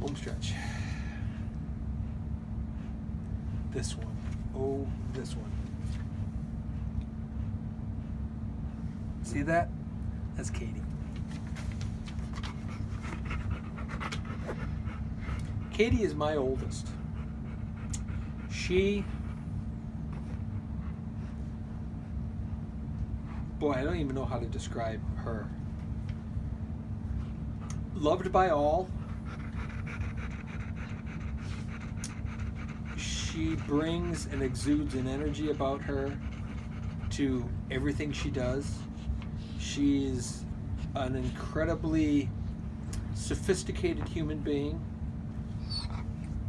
Home stretch. This one. Oh, this one. See that? That's Katie. Katie is my oldest. Boy, I don't even know how to describe her. Loved by all. She brings and exudes an energy about her to everything she does. She's an incredibly sophisticated human being,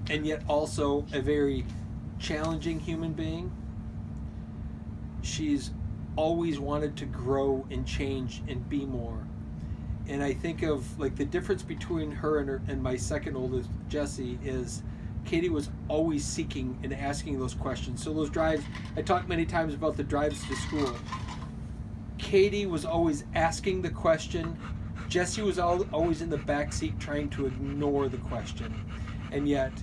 and yet also a very challenging human being. She's always wanted to grow and change and be more. And I think of like the difference between her and my second oldest, Jessie, is Katie was always seeking and asking those questions. So those drives, I talked many times about the drives to school. Katie was always asking the question. Jessie was always in the back seat trying to ignore the question. And yet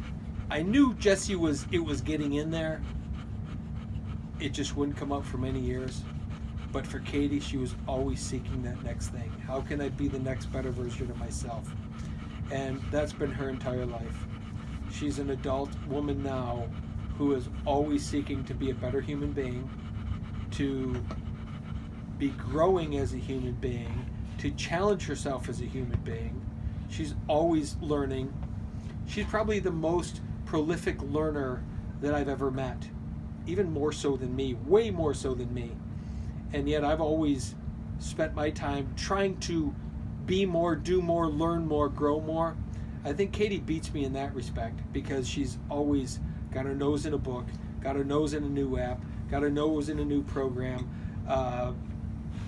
I knew Jessie was getting in there. It just wouldn't come up for many years. But for Katie, she was always seeking that next thing. How can I be the next better version of myself? And that's been her entire life. She's an adult woman now who is always seeking to be a better human being, to be growing as a human being, to challenge herself as a human being. She's always learning. She's probably the most prolific learner that I've ever met. Even more so than me, way more so than me. And yet I've always spent my time trying to be more, do more, learn more, grow more. I think Katie beats me in that respect because she's always got her nose in a book, got her nose in a new app, got her nose in a new program,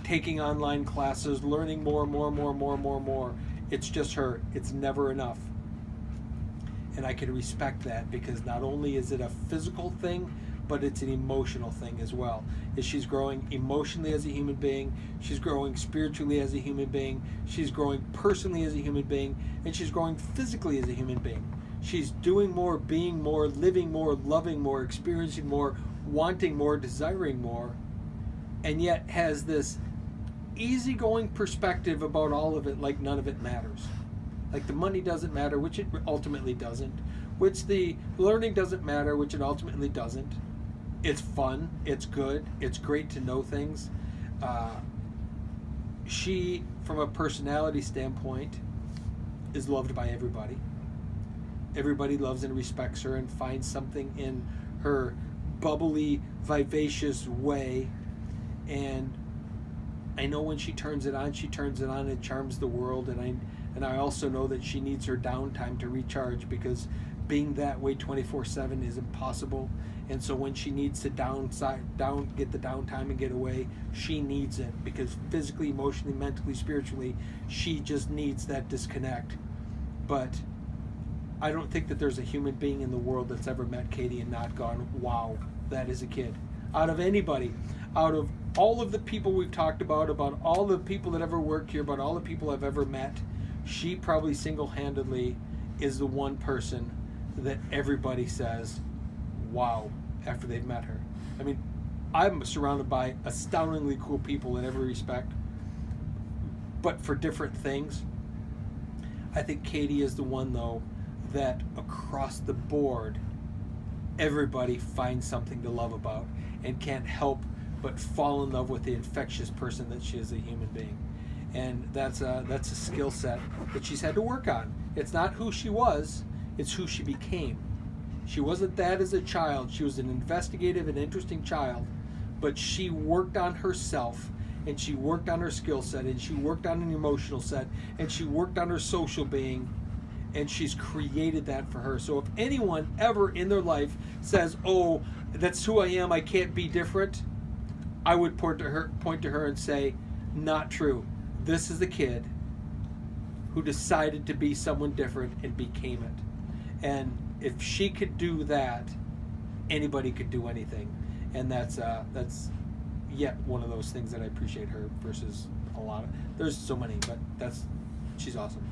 taking online classes, learning more. It's just her. It's never enough. And I can respect that because not only is it a physical thing, but it's an emotional thing as well. Is she's growing emotionally as a human being, she's growing spiritually as a human being, she's growing personally as a human being, and she's growing physically as a human being. She's doing more, being more, living more, loving more, experiencing more, wanting more, desiring more, and yet has this easygoing perspective about all of it, like none of it matters. Like the money doesn't matter, which it ultimately doesn't, which the learning doesn't matter, which it ultimately doesn't. It's fun, it's good, it's great to know things. She, from a personality standpoint, is loved by everybody. Everybody loves and respects her and finds something in her bubbly, vivacious way. And I know when she turns it on, it charms the world. And I also know that she needs her downtime to recharge because being that way 24/7 is impossible. And so when she needs to get the downtime and get away, she needs it because physically, emotionally, mentally, spiritually, she just needs that disconnect. But I don't think that there's a human being in the world that's ever met Katie and not gone, wow, that is a kid. Out of anybody, out of all of the people we've talked about all the people that ever worked here, about all the people I've ever met, she probably single-handedly is the one person that everybody says, wow, after they've met her. I mean, I'm surrounded by astoundingly cool people in every respect, but for different things. I think Katie is the one, though, that across the board, everybody finds something to love about and can't help but fall in love with the infectious person that she is, a human being. And that's a skill set that she's had to work on. It's not who she was, it's who she became. She wasn't that as a child. She was an investigative and interesting child, but she worked on herself, and she worked on her skill set, and she worked on an emotional set, and she worked on her social being, and she's created that for her. So if anyone ever in their life says, oh, that's who I am, I can't be different, I would point to her and say, not true. This is the kid who decided to be someone different and became it. And if she could do that, anybody could do anything. And that's yet one of those things that I appreciate her versus a lot of, there's so many, but she's awesome.